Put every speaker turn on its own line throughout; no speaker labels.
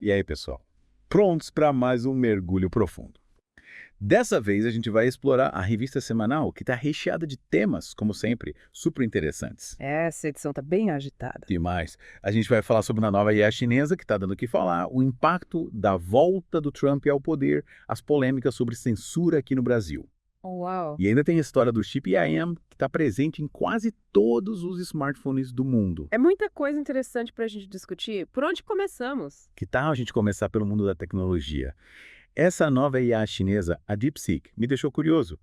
E aí, pessoal? Prontos para mais um mergulho profundo. Dessa vez a gente vai explorar a revista semanal, que está recheada de temas, como sempre, super interessantes.
Essa edição tá bem agitada.
Demais. A gente vai falar sobre uma nova IA chinesa que está dando o que falar, o impacto da volta do Trump ao poder, as polêmicas sobre censura aqui no Brasil.
Uau!
E ainda tem a história do chip IM, que está presente em quase todos os smartphones do mundo.
É muita coisa interessante pra gente discutir. Por onde começamos?
Que tal a gente começar pelo mundo da tecnologia? Essa nova IA chinesa, a DeepSeek, me deixou curioso.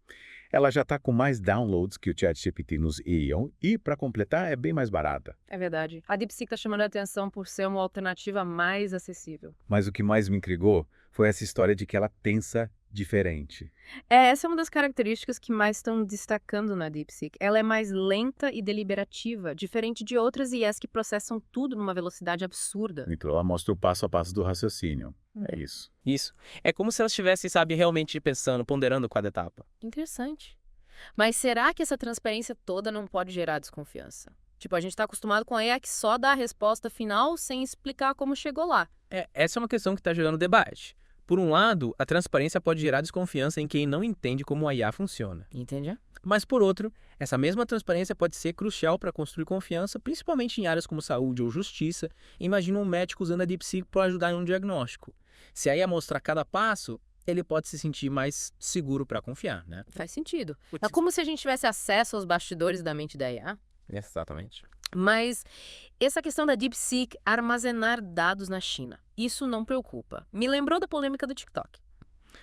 Ela já está com mais downloads que o ChatGPT nos Aeon e, para completar, é bem mais barata.
É verdade. A DeepSeek tá chamando a atenção por ser uma alternativa mais acessível.
Mas o que mais me intrigou foi essa história de que ela pensa diferente.
Essa é uma das características que mais estão destacando na DeepSeek. Ela é mais lenta e deliberativa, diferente de outras IAs que processam tudo numa velocidade absurda.
Então ela mostra o passo a passo do raciocínio. É isso.
Isso. É como se elas estivessem, sabe, realmente pensando, ponderando cada etapa.
Interessante. Mas será que essa transparência toda não pode gerar desconfiança? Tipo, a gente está acostumado com a IA que só dá a resposta final sem explicar como chegou lá.
Essa é uma questão que está gerando debate. Por um lado, a transparência pode gerar desconfiança em quem não entende como a IA funciona.
Entende?
Mas, por outro, essa mesma transparência pode ser crucial para construir confiança, principalmente em áreas como saúde ou justiça. Imagina um médico usando a DeepSeek para ajudar em um diagnóstico. Se a IA mostrar cada passo, ele pode se sentir mais seguro para confiar, né?
Faz sentido. É como se a gente tivesse acesso aos bastidores da mente da IA.
Exatamente.
Mas essa questão da DeepSeek armazenar dados na China, isso não preocupa. Me lembrou da polêmica do TikTok.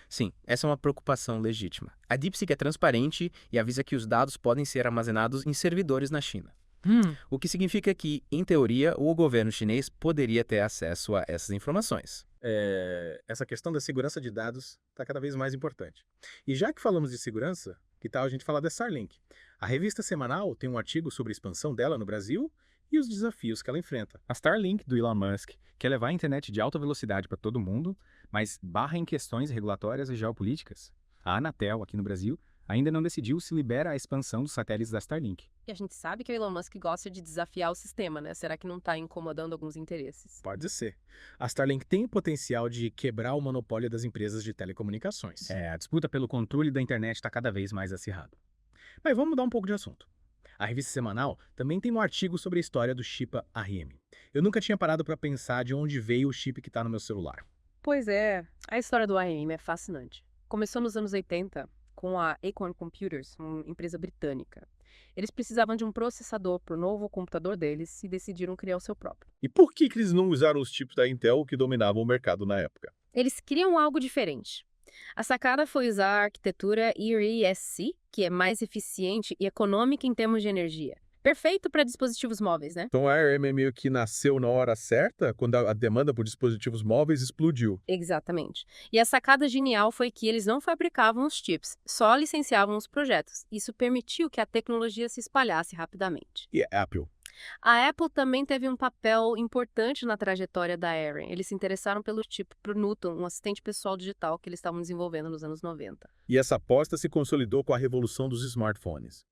Sim, essa é uma preocupação legítima. A DeepSeek é transparente e avisa que os dados podem ser armazenados em servidores na China. O que significa que, em teoria, o governo chinês poderia ter acesso a essas informações.
Essa questão da segurança de dados está cada vez mais importante. E já que falamos de segurança, que tal a gente falar da Starlink? A revista semanal tem um artigo sobre a expansão dela no Brasil e os desafios que ela enfrenta.
A Starlink, do Elon Musk, quer levar a internet de alta velocidade para todo mundo, mas barra em questões regulatórias e geopolíticas. A Anatel, aqui no Brasil, ainda não decidiu se libera a expansão dos satélites da Starlink.
E a gente sabe que o Elon Musk gosta de desafiar o sistema, né? Será que não está incomodando alguns interesses?
Pode ser. A Starlink tem o potencial de quebrar o monopólio das empresas de telecomunicações.
A disputa pelo controle da internet está cada vez mais acirrada.
Mas vamos mudar um pouco de assunto. A revista semanal também tem um artigo sobre a história do chip ARM. Eu nunca tinha parado para pensar de onde veio o chip que está no meu celular.
Pois é, a história do ARM é fascinante. Começou nos anos 80 com a Acorn Computers, uma empresa britânica. Eles precisavam de um processador para o novo computador deles e decidiram criar o seu próprio.
E por que eles não usaram os chips da Intel que dominavam o mercado na época?
Eles queriam algo diferente. A sacada foi usar a arquitetura ERISC, que é mais eficiente e econômica em termos de energia. Perfeito para dispositivos móveis, né?
Então a ARM meio que nasceu na hora certa, quando a demanda por dispositivos móveis explodiu.
Exatamente. E a sacada genial foi que eles não fabricavam os chips, só licenciavam os projetos. Isso permitiu que a tecnologia se espalhasse rapidamente.
E a Apple?
A Apple também teve um papel importante na trajetória da ARM. Eles se interessaram pelo chip pro Newton, um assistente pessoal digital que eles estavam desenvolvendo nos anos 90.
E essa aposta se consolidou com a revolução dos smartphones.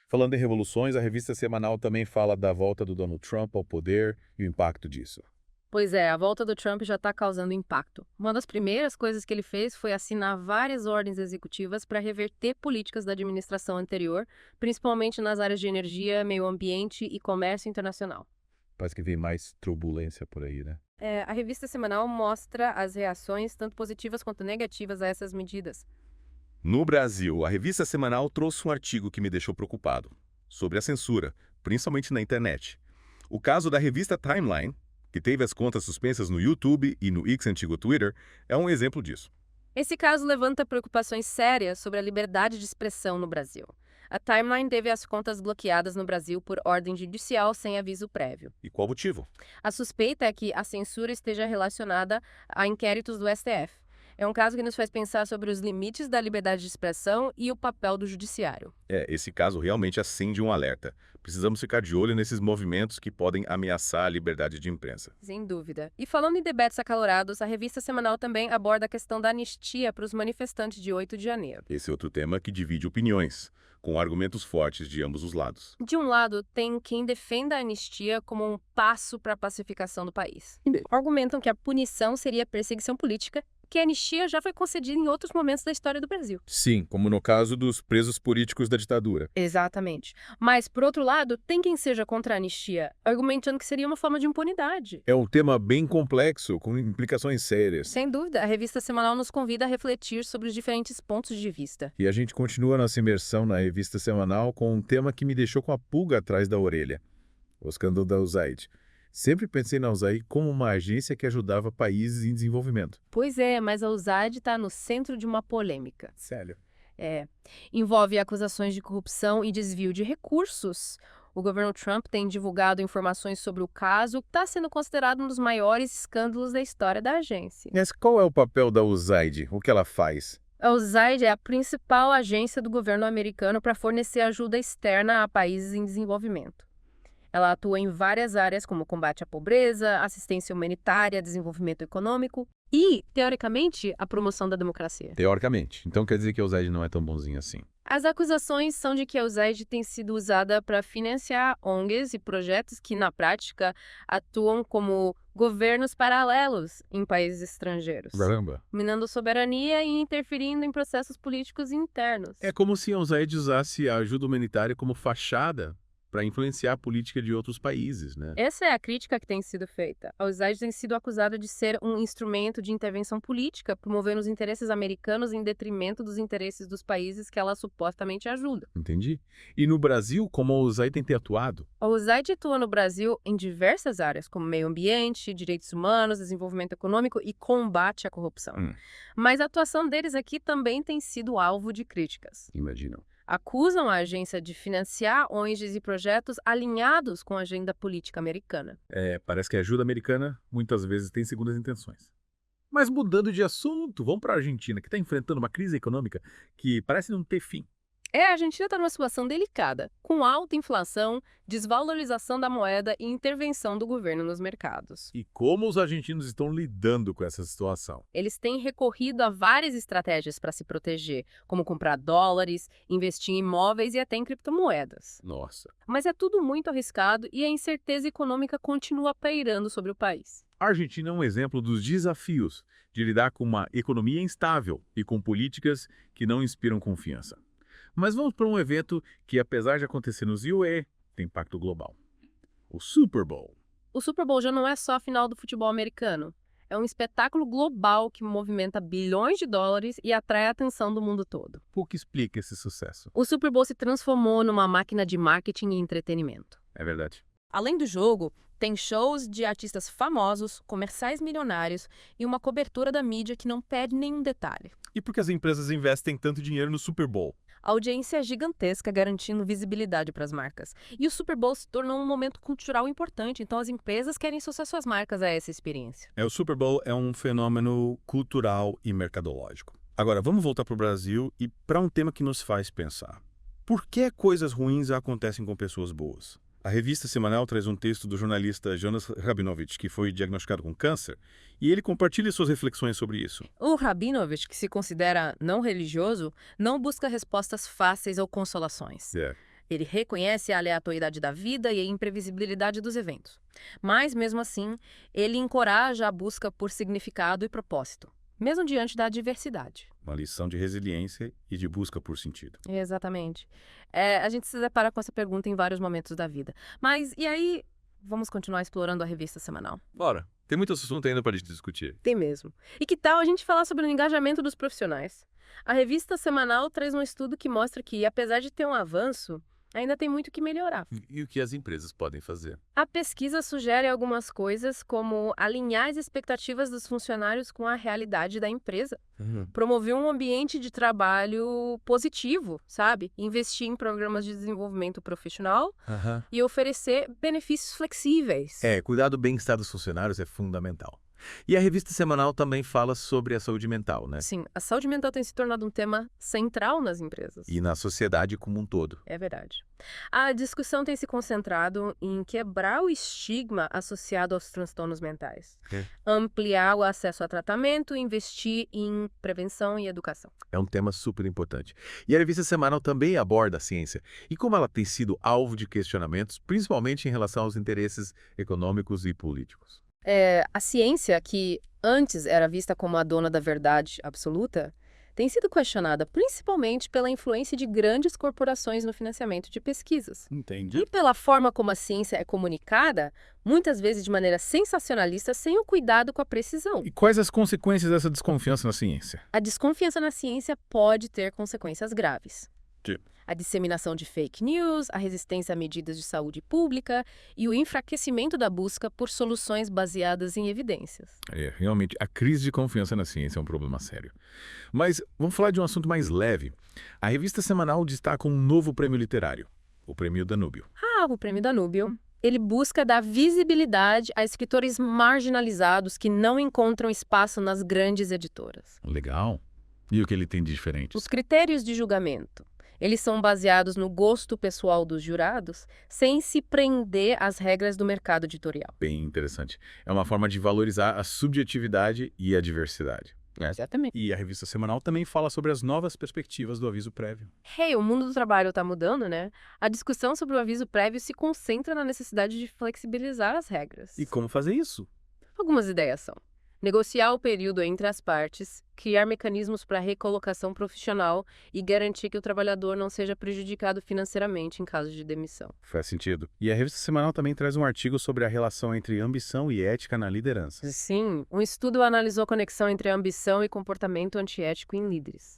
Falando em revoluções, a revista semanal também fala da volta do Donald Trump ao poder e o impacto disso.
Pois é, a volta do Trump já está causando impacto. Uma das primeiras coisas que ele fez foi assinar várias ordens executivas para reverter políticas da administração anterior, principalmente nas áreas de energia, meio ambiente e comércio internacional.
Parece que vem mais turbulência por aí, né?
A revista semanal mostra as reações, tanto positivas quanto negativas, a essas medidas.
No Brasil, a revista semanal trouxe um artigo que me deixou preocupado, sobre a censura, principalmente na internet. O caso da revista Timeline, que teve as contas suspensas no YouTube e no X antigo Twitter, é um exemplo disso.
Esse caso levanta preocupações sérias sobre a liberdade de expressão no Brasil. A Timeline teve as contas bloqueadas no Brasil por ordem judicial sem aviso prévio.
E qual o motivo?
A suspeita é que a censura esteja relacionada a inquéritos do STF. É um caso que nos faz pensar sobre os limites da liberdade de expressão e o papel do judiciário.
Esse caso realmente acende um alerta. Precisamos ficar de olho nesses movimentos que podem ameaçar a liberdade de imprensa.
Sem dúvida. E falando em debates acalorados, a revista semanal também aborda a questão da anistia para os manifestantes de 8 de janeiro.
Esse é outro tema que divide opiniões, com argumentos fortes de ambos os lados.
De um lado, tem quem defenda a anistia como um passo para a pacificação do país. Argumentam que a punição seria perseguição política, que a anistia já foi concedida em outros momentos da história do Brasil.
Sim, como no caso dos presos políticos da ditadura.
Exatamente. Mas, por outro lado, tem quem seja contra a anistia, argumentando que seria uma forma de impunidade.
É um tema bem complexo, com implicações sérias.
Sem dúvida, a revista semanal nos convida a refletir sobre os diferentes pontos de vista.
E a gente continua nossa imersão na revista semanal com um tema que me deixou com a pulga atrás da orelha: o escândalo da USAID. Sempre pensei na USAID como uma agência que ajudava países em desenvolvimento.
Pois é, mas a USAID está no centro de uma polêmica.
Sério?
Envolve acusações de corrupção e desvio de recursos. O governo Trump tem divulgado informações sobre o caso, que está sendo considerado um dos maiores escândalos da história da agência.
Mas qual é o papel da USAID? O que ela faz?
A USAID é a principal agência do governo americano para fornecer ajuda externa a países em desenvolvimento. Ela atua em várias áreas, como combate à pobreza, assistência humanitária, desenvolvimento econômico e, teoricamente, a promoção da democracia.
Teoricamente. Então quer dizer que a USAID não é tão bonzinha assim.
As acusações são de que a USAID tem sido usada para financiar ONGs e projetos que, na prática, atuam como governos paralelos em países estrangeiros,
Caramba.
minando soberania e interferindo em processos políticos internos.
É como se a USAID usasse a ajuda humanitária como fachada para influenciar a política de outros países, né?
Essa é a crítica que tem sido feita. A USAID tem sido acusada de ser um instrumento de intervenção política, promovendo os interesses americanos em detrimento dos interesses dos países que ela supostamente ajuda.
Entendi. E no Brasil, como a USAID tem atuado?
A USAID atua no Brasil em diversas áreas, como meio ambiente, direitos humanos, desenvolvimento econômico e combate à corrupção. Mas a atuação deles aqui também tem sido alvo de críticas.
Imaginam.
Acusam a agência de financiar ONGs e projetos alinhados com a agenda política americana.
Parece que a ajuda americana muitas vezes tem segundas intenções. Mas mudando de assunto, vamos para a Argentina, que está enfrentando uma crise econômica que parece não ter fim.
A Argentina está numa situação delicada, com alta inflação, desvalorização da moeda e intervenção do governo nos mercados.
E como os argentinos estão lidando com essa situação?
Eles têm recorrido a várias estratégias para se proteger, como comprar dólares, investir em imóveis e até em criptomoedas.
Nossa.
Mas é tudo muito arriscado e a incerteza econômica continua pairando sobre o país.
A Argentina é um exemplo dos desafios de lidar com uma economia instável e com políticas que não inspiram confiança. Mas vamos para um evento que, apesar de acontecer nos UE, tem impacto global. O Super Bowl.
O Super Bowl já não é só a final do futebol americano. É um espetáculo global que movimenta bilhões de dólares e atrai a atenção do mundo todo.
O que explica esse sucesso?
O Super Bowl se transformou numa máquina de marketing e entretenimento.
É verdade.
Além do jogo, tem shows de artistas famosos, comerciais milionários e uma cobertura da mídia que não perde nenhum detalhe.
E por que as empresas investem tanto dinheiro no Super Bowl?
A audiência é gigantesca, garantindo visibilidade para as marcas. E o Super Bowl se tornou um momento cultural importante, então as empresas querem associar suas marcas a essa experiência.
O Super Bowl é um fenômeno cultural e mercadológico. Agora, vamos voltar para o Brasil e para um tema que nos faz pensar. Por que coisas ruins acontecem com pessoas boas? A revista semanal traz um texto do jornalista Jonas Rabinovich, que foi diagnosticado com câncer, e ele compartilha suas reflexões sobre isso.
O Rabinovich, que se considera não religioso, não busca respostas fáceis ou consolações. Ele reconhece a aleatoriedade da vida e a imprevisibilidade dos eventos. Mas, mesmo assim, ele encoraja a busca por significado e propósito, mesmo diante da adversidade.
Uma lição de resiliência e de busca por sentido.
Exatamente. A gente se depara com essa pergunta em vários momentos da vida. Mas, e aí, vamos continuar explorando a revista semanal?
Bora. Tem muito assunto ainda para a gente discutir.
Tem mesmo. E que tal a gente falar sobre o engajamento dos profissionais? A revista semanal traz um estudo que mostra que, apesar de ter um avanço, ainda tem muito que melhorar.
E o que as empresas podem fazer?
A pesquisa sugere algumas coisas, como alinhar as expectativas dos funcionários com a realidade da empresa. Promover um ambiente de trabalho positivo, sabe? Investir em programas de desenvolvimento profissional e oferecer benefícios flexíveis.
Cuidar do bem-estar dos funcionários é fundamental.
E a revista semanal também fala sobre a saúde mental, né?
Sim, a saúde mental tem se tornado um tema central nas empresas.
E na sociedade como um todo.
É verdade. A discussão tem se concentrado em quebrar o estigma associado aos transtornos mentais, ampliar o acesso a tratamento e investir em prevenção e educação.
É um tema super importante. E a revista semanal também aborda a ciência e como ela tem sido alvo de questionamentos, principalmente em relação aos interesses econômicos e políticos.
A ciência, que antes era vista como a dona da verdade absoluta, tem sido questionada principalmente pela influência de grandes corporações no financiamento de pesquisas.
Entendi.
E pela forma como a ciência é comunicada, muitas vezes de maneira sensacionalista, sem o cuidado com a precisão.
E quais as consequências dessa desconfiança na ciência?
A desconfiança na ciência pode ter consequências graves.
Tipo?
A disseminação de fake news, a resistência a medidas de saúde pública e o enfraquecimento da busca por soluções baseadas em evidências.
Realmente, a crise de confiança na ciência é um problema sério. Mas vamos falar de um assunto mais leve. A revista semanal destaca um novo prêmio literário, o Prêmio Danúbio.
O Prêmio Danúbio, ele busca dar visibilidade a escritores marginalizados que não encontram espaço nas grandes editoras.
Legal. E o que ele tem de diferente?
Os critérios de julgamento, eles são baseados no gosto pessoal dos jurados, sem se prender às regras do mercado editorial.
Bem interessante. É uma forma de valorizar a subjetividade e a diversidade.
Exatamente.
E a revista semanal também fala sobre as novas perspectivas do aviso prévio.
O mundo do trabalho está mudando, né? A discussão sobre o aviso prévio se concentra na necessidade de flexibilizar as regras.
E como fazer isso?
Algumas ideias são: negociar o período entre as partes, criar mecanismos para recolocação profissional e garantir que o trabalhador não seja prejudicado financeiramente em caso de demissão.
Faz sentido.
E a revista semanal também traz um artigo sobre a relação entre ambição e ética na liderança.
Sim, um estudo analisou a conexão entre a ambição e comportamento antiético em líderes.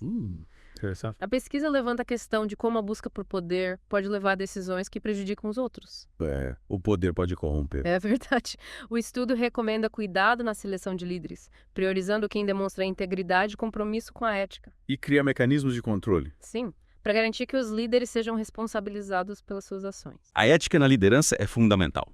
Interessante.
A pesquisa levanta a questão de como a busca por poder pode levar a decisões que prejudicam os outros.
O poder pode corromper.
É verdade. O estudo recomenda cuidado na seleção de líderes, priorizando quem demonstra integridade e compromisso com a ética.
E cria mecanismos de controle.
Sim, para garantir que os líderes sejam responsabilizados pelas suas ações.
A ética na liderança é fundamental.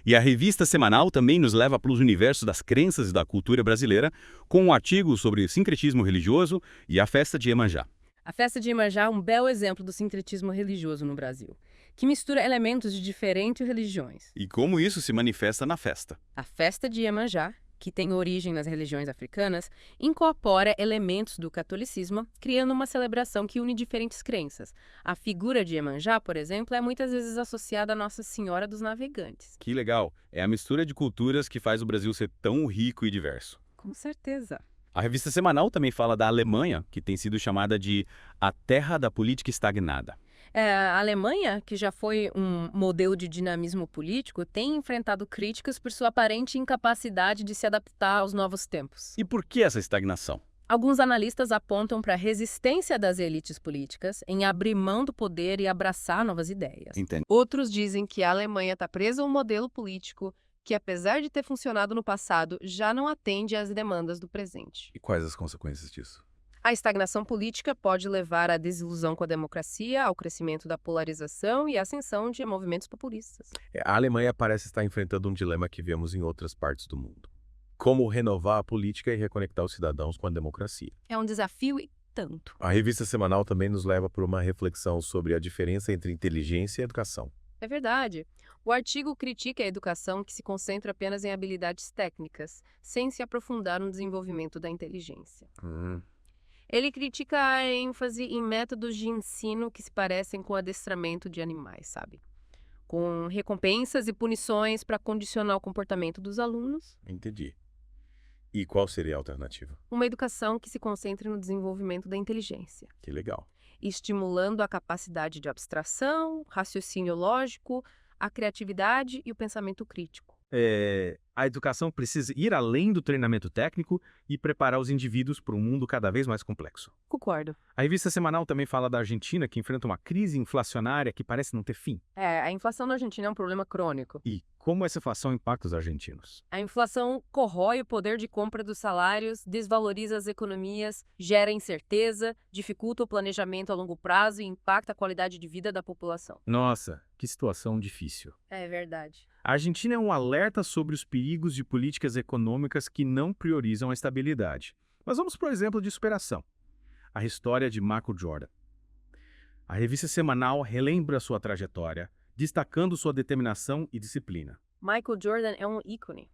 E a revista semanal também nos leva para os universos das crenças e da cultura brasileira, com um artigo sobre sincretismo religioso e a festa de Iemanjá.
A festa de Iemanjá é um belo exemplo do sincretismo religioso no Brasil, que mistura elementos de diferentes religiões.
E como isso se manifesta na festa.
A festa de Iemanjá, que tem origem nas religiões africanas, incorpora elementos do catolicismo, criando uma celebração que une diferentes crenças. A figura de Iemanjá, por exemplo, é muitas vezes associada à Nossa Senhora dos Navegantes.
Que legal! É a mistura de culturas que faz o Brasil ser tão rico e diverso.
Com certeza.
A revista semanal também fala da Alemanha, que tem sido chamada de a terra da política estagnada.
A Alemanha, que já foi um modelo de dinamismo político, tem enfrentado críticas por sua aparente incapacidade de se adaptar aos novos tempos.
E por que essa estagnação?
Alguns analistas apontam para a resistência das elites políticas em abrir mão do poder e abraçar novas ideias.
Entende?
Outros dizem que a Alemanha está presa a um modelo político que, apesar de ter funcionado no passado, já não atende às demandas do presente.
E quais as consequências disso?
A estagnação política pode levar à desilusão com a democracia, ao crescimento da polarização e à ascensão de movimentos populistas.
A Alemanha parece estar enfrentando um dilema que vemos em outras partes do mundo. Como renovar a política e reconectar os cidadãos com a democracia.
É um desafio e tanto.
A revista semanal também nos leva para uma reflexão sobre a diferença entre inteligência e educação.
É verdade. O artigo critica a educação que se concentra apenas em habilidades técnicas, sem se aprofundar no desenvolvimento da inteligência. Ele critica a ênfase em métodos de ensino que se parecem com o adestramento de animais, sabe? Com recompensas e punições para condicionar o comportamento dos alunos.
Entendi. E qual seria a alternativa?
Uma educação que se concentre no desenvolvimento da inteligência,
Que legal.
estimulando a capacidade de abstração, raciocínio lógico, a criatividade e o pensamento crítico.
A educação precisa ir além do treinamento técnico e preparar os indivíduos para um mundo cada vez mais complexo.
Concordo.
A revista semanal também fala da Argentina, que enfrenta uma crise inflacionária que parece não ter fim.
A inflação na Argentina é um problema crônico.
E como essa inflação impacta os argentinos?
A inflação corrói o poder de compra dos salários, desvaloriza as economias, gera incerteza, dificulta o planejamento a longo prazo e impacta a qualidade de vida da população.
Nossa, que situação difícil.
É verdade.
A Argentina é um alerta sobre os perigos
perigos de políticas econômicas que não priorizam a estabilidade. Mas vamos para o exemplo de superação. A história de Michael Jordan. A revista semanal relembra sua trajetória, destacando sua determinação e disciplina.
Michael Jordan é um ícone.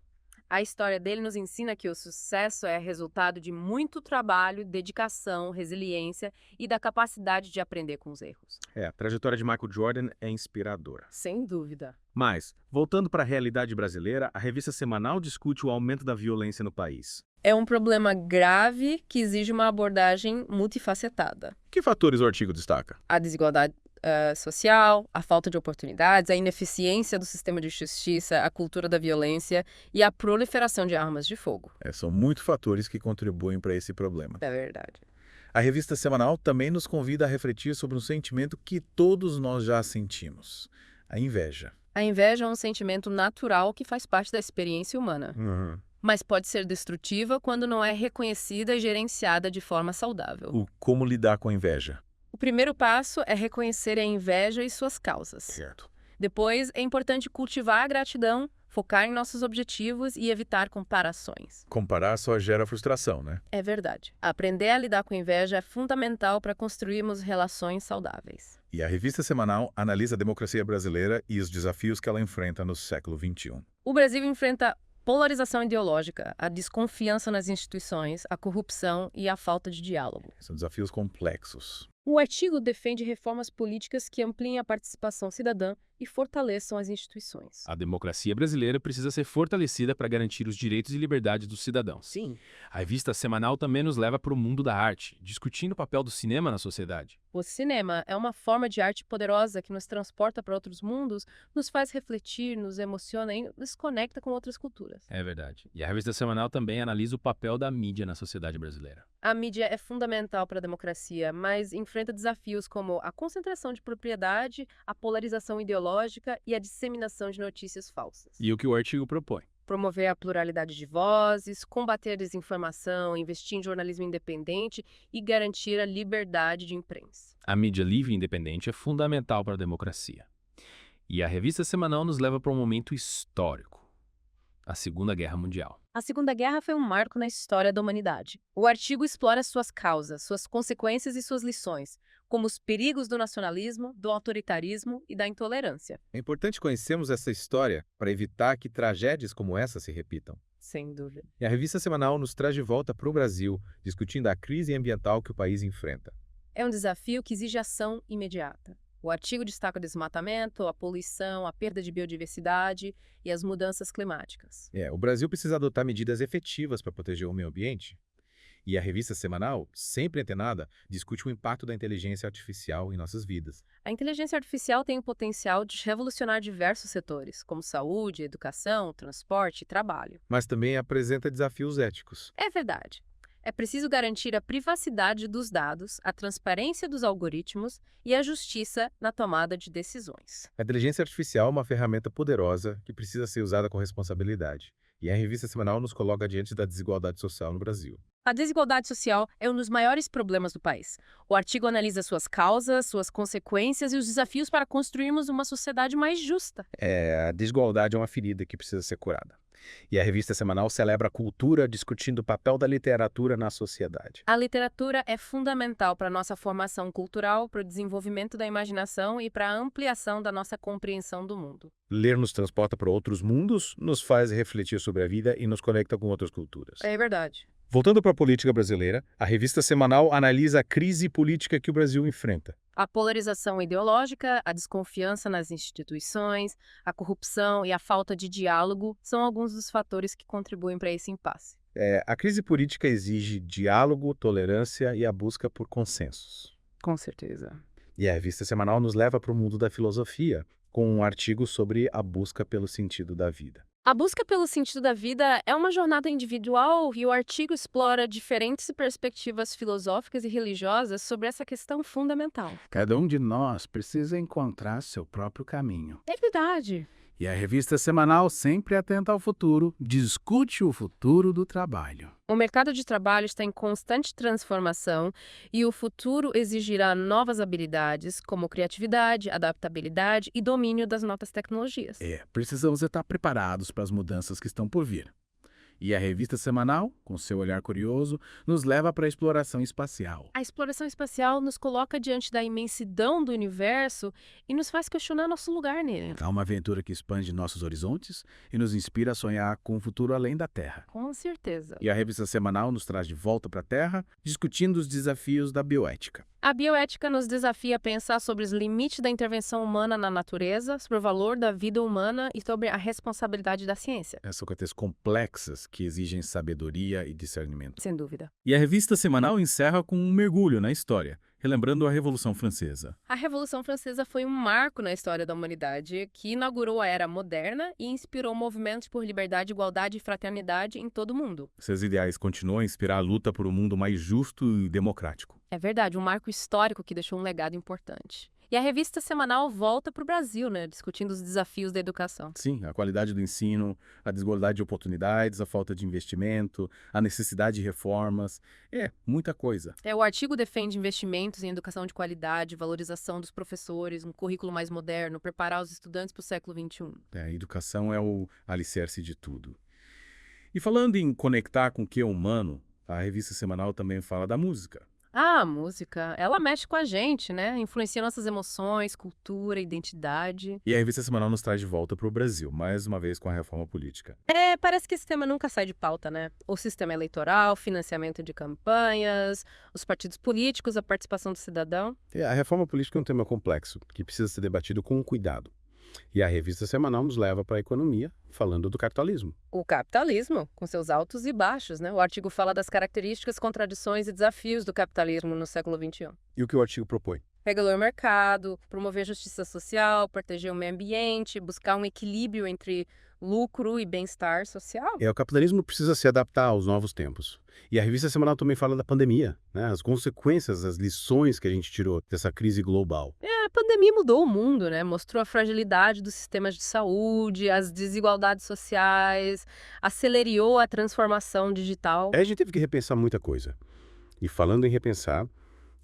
A história dele nos ensina que o sucesso é resultado de muito trabalho, dedicação, resiliência e da capacidade de aprender com os erros.
A trajetória de Michael Jordan é inspiradora.
Sem dúvida.
Mas, voltando para a realidade brasileira, a revista semanal discute o aumento da violência no país.
É um problema grave que exige uma abordagem multifacetada.
Que fatores o artigo destaca?
A desigualdade social, a falta de oportunidades, a ineficiência do sistema de justiça, a cultura da violência e a proliferação de armas de fogo.
São muitos fatores que contribuem para esse problema.
É verdade.
A revista semanal também nos convida a refletir sobre um sentimento que todos nós já sentimos: a inveja.
A inveja é um sentimento natural que faz parte da experiência humana, mas pode ser destrutiva quando não é reconhecida e gerenciada de forma saudável.
Como lidar com a inveja?
O primeiro passo é reconhecer a inveja e suas causas.
Certo.
Depois, é importante cultivar a gratidão, focar em nossos objetivos e evitar comparações.
Comparar só gera frustração, né?
É verdade. Aprender a lidar com a inveja é fundamental para construirmos relações saudáveis.
E a revista semanal analisa a democracia brasileira e os desafios que ela enfrenta no século XXI.
O Brasil enfrenta polarização ideológica, a desconfiança nas instituições, a corrupção e a falta de diálogo.
São desafios complexos.
O artigo defende reformas políticas que ampliem a participação cidadã e fortaleçam as instituições.
A democracia brasileira precisa ser fortalecida para garantir os direitos e liberdades dos cidadãos.
Sim.
A revista semanal também nos leva para o mundo da arte, discutindo o papel do cinema na sociedade.
O cinema é uma forma de arte poderosa que nos transporta para outros mundos, nos faz refletir, nos emociona e nos conecta com outras culturas.
É verdade. E a revista semanal também analisa o papel da mídia na sociedade brasileira.
A mídia é fundamental para a democracia, mas enfrenta desafios como a concentração de propriedade, a polarização ideológica e a disseminação de notícias falsas.
E o que o artigo propõe?
Promover a pluralidade de vozes, combater a desinformação, investir em jornalismo independente e garantir a liberdade de imprensa.
A mídia livre e independente é fundamental para a democracia. E a revista semanal nos leva para um momento histórico: a Segunda Guerra Mundial.
A Segunda Guerra foi um marco na história da humanidade. O artigo explora suas causas, suas consequências e suas lições, como os perigos do nacionalismo, do autoritarismo e da intolerância.
É importante conhecermos essa história para evitar que tragédias como essa se repitam.
Sem dúvida.
E a revista semanal nos traz de volta para o Brasil, discutindo a crise ambiental que o país enfrenta.
É um desafio que exige ação imediata. O artigo destaca o desmatamento, a poluição, a perda de biodiversidade e as mudanças climáticas.
O Brasil precisa adotar medidas efetivas para proteger o meio ambiente. E a revista semanal, sempre antenada, discute o impacto da inteligência artificial em nossas vidas.
A inteligência artificial tem o potencial de revolucionar diversos setores, como saúde, educação, transporte e trabalho.
Mas também apresenta desafios éticos.
É verdade. É preciso garantir a privacidade dos dados, a transparência dos algoritmos e a justiça na tomada de decisões.
A inteligência artificial é uma ferramenta poderosa que precisa ser usada com responsabilidade. E a revista semanal nos coloca diante da desigualdade social no Brasil.
A desigualdade social é um dos maiores problemas do país. O artigo analisa suas causas, suas consequências e os desafios para construirmos uma sociedade mais justa.
A desigualdade é uma ferida que precisa ser curada. E a revista semanal celebra a cultura, discutindo o papel da literatura na sociedade.
A literatura é fundamental para a nossa formação cultural, para o desenvolvimento da imaginação e para a ampliação da nossa compreensão do mundo.
Ler nos transporta para outros mundos, nos faz refletir sobre a vida e nos conecta com outras culturas.
É verdade.
Voltando para a política brasileira, a revista semanal analisa a crise política que o Brasil enfrenta.
A polarização ideológica, a desconfiança nas instituições, a corrupção e a falta de diálogo são alguns dos fatores que contribuem para esse impasse.
A crise política exige diálogo, tolerância e a busca por consensos.
Com certeza.
E a revista semanal nos leva para o mundo da filosofia, com um artigo sobre a busca pelo sentido da vida.
A busca pelo sentido da vida é uma jornada individual e o artigo explora diferentes perspectivas filosóficas e religiosas sobre essa questão fundamental.
Cada um de nós precisa encontrar seu próprio caminho.
É verdade.
E a revista semanal, sempre atenta ao futuro, discute o futuro do trabalho.
O mercado de trabalho está em constante transformação e o futuro exigirá novas habilidades, como criatividade, adaptabilidade e domínio das novas tecnologias.
Precisamos estar preparados para as mudanças que estão por vir. E a revista semanal, com seu olhar curioso, nos leva para a exploração espacial.
A exploração espacial nos coloca diante da imensidão do universo e nos faz questionar nosso lugar nele.
É uma aventura que expande nossos horizontes e nos inspira a sonhar com um futuro além da Terra.
Com certeza.
E a revista semanal nos traz de volta para a Terra, discutindo os desafios da bioética.
A bioética nos desafia a pensar sobre os limites da intervenção humana na natureza, sobre o valor da vida humana e sobre a responsabilidade da ciência.
São questões complexas que exigem sabedoria e discernimento.
Sem dúvida.
E a revista semanal encerra com um mergulho na história, relembrando a Revolução Francesa.
A Revolução Francesa foi um marco na história da humanidade que inaugurou a era moderna e inspirou movimentos por liberdade, igualdade e fraternidade em todo o mundo.
Seus ideais continuam a inspirar a luta por um mundo mais justo e democrático.
É verdade, um marco histórico que deixou um legado importante. E a revista semanal volta para o Brasil, né, discutindo os desafios da educação.
Sim, a qualidade do ensino, a desigualdade de oportunidades, a falta de investimento, a necessidade de reformas. Muita coisa.
O artigo defende investimentos em educação de qualidade, valorização dos professores, um currículo mais moderno, preparar os estudantes para o século XXI.
A educação é o alicerce de tudo. E falando em conectar com o que é humano, a revista semanal também fala da música.
A música, ela mexe com a gente, né? Influencia nossas emoções, cultura, identidade.
E a revista semanal nos traz de volta para o Brasil, mais uma vez com a reforma política.
Parece que esse tema nunca sai de pauta, né? O sistema eleitoral, financiamento de campanhas, os partidos políticos, a participação do cidadão.
A reforma política é um tema complexo, que precisa ser debatido com cuidado. E a revista semanal nos leva para a economia, falando do capitalismo.
O capitalismo, com seus altos e baixos, né? O artigo fala das características, contradições e desafios do capitalismo no século XXI.
E o que o artigo propõe?
Regular o mercado, promover a justiça social, proteger o meio ambiente, buscar um equilíbrio entre lucro e bem-estar social.
O capitalismo precisa se adaptar aos novos tempos. E a revista semanal também fala da pandemia, né? As consequências, as lições que a gente tirou dessa crise global.
A pandemia mudou o mundo, né? Mostrou a fragilidade dos sistemas de saúde, as desigualdades sociais, acelerou a transformação digital.
A gente teve que repensar muita coisa. E falando em repensar,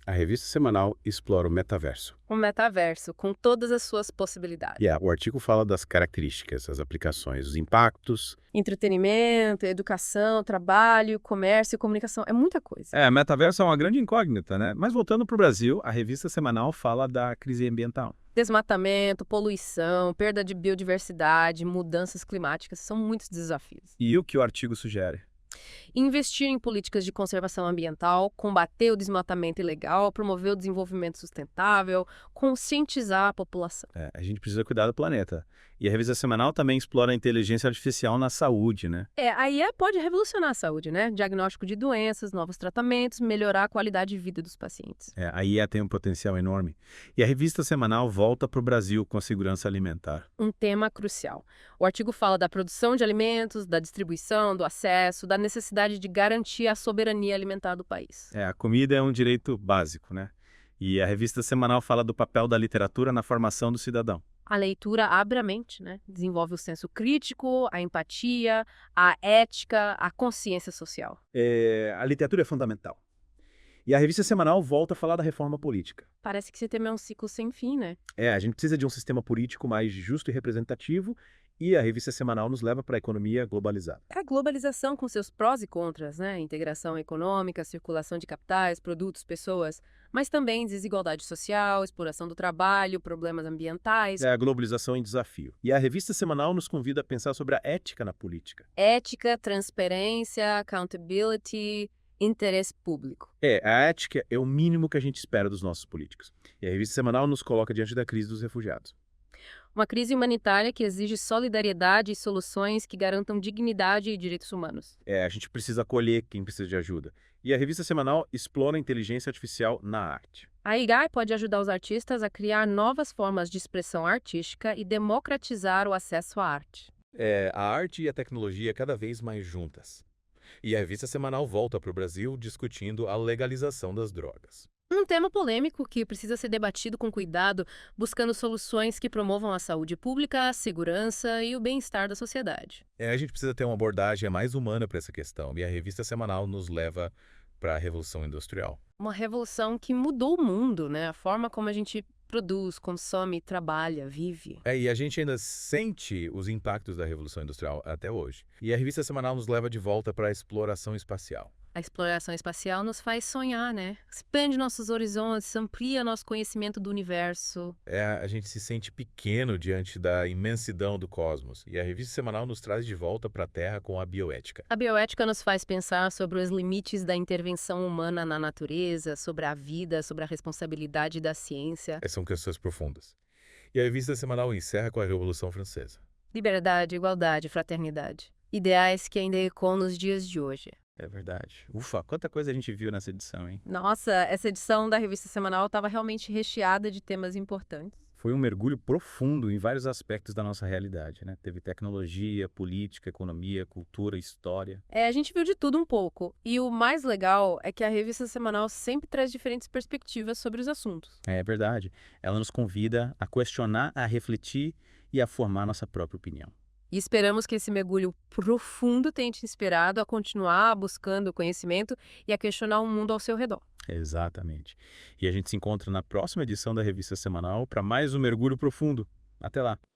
a revista semanal explora o metaverso.
O metaverso, com todas as suas possibilidades.
O artigo fala das características, as aplicações, os impactos.
Entretenimento, educação, trabalho, comércio e comunicação. É muita coisa.
Metaverso é uma grande incógnita, né? Mas voltando para o Brasil, a revista semanal fala da crise ambiental.
Desmatamento, poluição, perda de biodiversidade, mudanças climáticas são muitos desafios.
E o que o artigo sugere?
Investir em políticas de conservação ambiental, combater o desmatamento ilegal, promover o desenvolvimento sustentável, conscientizar a população.
A gente precisa cuidar do planeta. E a revista semanal também explora a inteligência artificial na saúde, né?
A IA pode revolucionar a saúde, né? Diagnóstico de doenças, novos tratamentos, melhorar a qualidade de vida dos pacientes.
A IA tem um potencial enorme. E a revista semanal volta para o Brasil com a segurança alimentar.
Um tema crucial. O artigo fala da produção de alimentos, da distribuição, do acesso, da necessidade de garantir a soberania alimentar do país.
A comida é um direito básico, né? E a revista semanal fala do papel da literatura na formação do cidadão.
A leitura abre a mente, né? Desenvolve o senso crítico, a empatia, a ética, a consciência social.
A literatura é fundamental. E a revista semanal volta a falar da reforma política.
Parece que esse tema é um ciclo sem fim, né?
A gente precisa de um sistema político mais justo e representativo, e a revista semanal nos leva para a economia globalizada.
A globalização com seus prós e contras, né? Integração econômica, circulação de capitais, produtos, pessoas, mas também desigualdade social, exploração do trabalho, problemas ambientais.
A globalização em desafio. E a revista semanal nos convida a pensar sobre a ética na política.
Ética, transparência, accountability, interesse público.
A ética é o mínimo que a gente espera dos nossos políticos. E a revista semanal nos coloca diante da crise dos refugiados.
Uma crise humanitária que exige solidariedade e soluções que garantam dignidade e direitos humanos.
A gente precisa acolher quem precisa de ajuda. E a revista semanal explora a inteligência artificial na arte.
A AI pode ajudar os artistas a criar novas formas de expressão artística e democratizar o acesso à arte.
A arte e a tecnologia cada vez mais juntas. E a revista semanal volta para o Brasil discutindo a legalização das drogas.
Um tema polêmico que precisa ser debatido com cuidado, buscando soluções que promovam a saúde pública, a segurança e o bem-estar da sociedade.
A gente precisa ter uma abordagem mais humana para essa questão, e a revista semanal nos leva para a Revolução Industrial.
Uma revolução que mudou o mundo, né? A forma como a gente produz, consome, trabalha, vive.
E a gente ainda sente os impactos da Revolução Industrial até hoje. E a revista semanal nos leva de volta para a exploração espacial.
A exploração espacial nos faz sonhar, né? Expande nossos horizontes, amplia nosso conhecimento do universo.
A gente se sente pequeno diante da imensidão do cosmos. E a revista semanal nos traz de volta para a Terra com a bioética.
A bioética nos faz pensar sobre os limites da intervenção humana na natureza, sobre a vida, sobre a responsabilidade da ciência.
São questões profundas. E a revista semanal encerra com a Revolução Francesa.
Liberdade, igualdade, fraternidade. Ideais que ainda ecoam nos dias de hoje.
É verdade. Ufa, quanta coisa a gente viu nessa edição, hein?
Nossa, essa edição da revista semanal estava realmente recheada de temas importantes.
Foi um mergulho profundo em vários aspectos da nossa realidade, né? Teve tecnologia, política, economia, cultura, história.
A gente viu de tudo um pouco. E o mais legal é que a revista semanal sempre traz diferentes perspectivas sobre os assuntos.
É verdade. Ela nos convida a questionar, a refletir e a formar nossa própria opinião.
E esperamos que esse mergulho profundo tenha te inspirado a continuar buscando conhecimento e a questionar o mundo ao seu redor.
Exatamente. E a gente se encontra na próxima edição da Revista Semanal para mais um mergulho profundo. Até lá!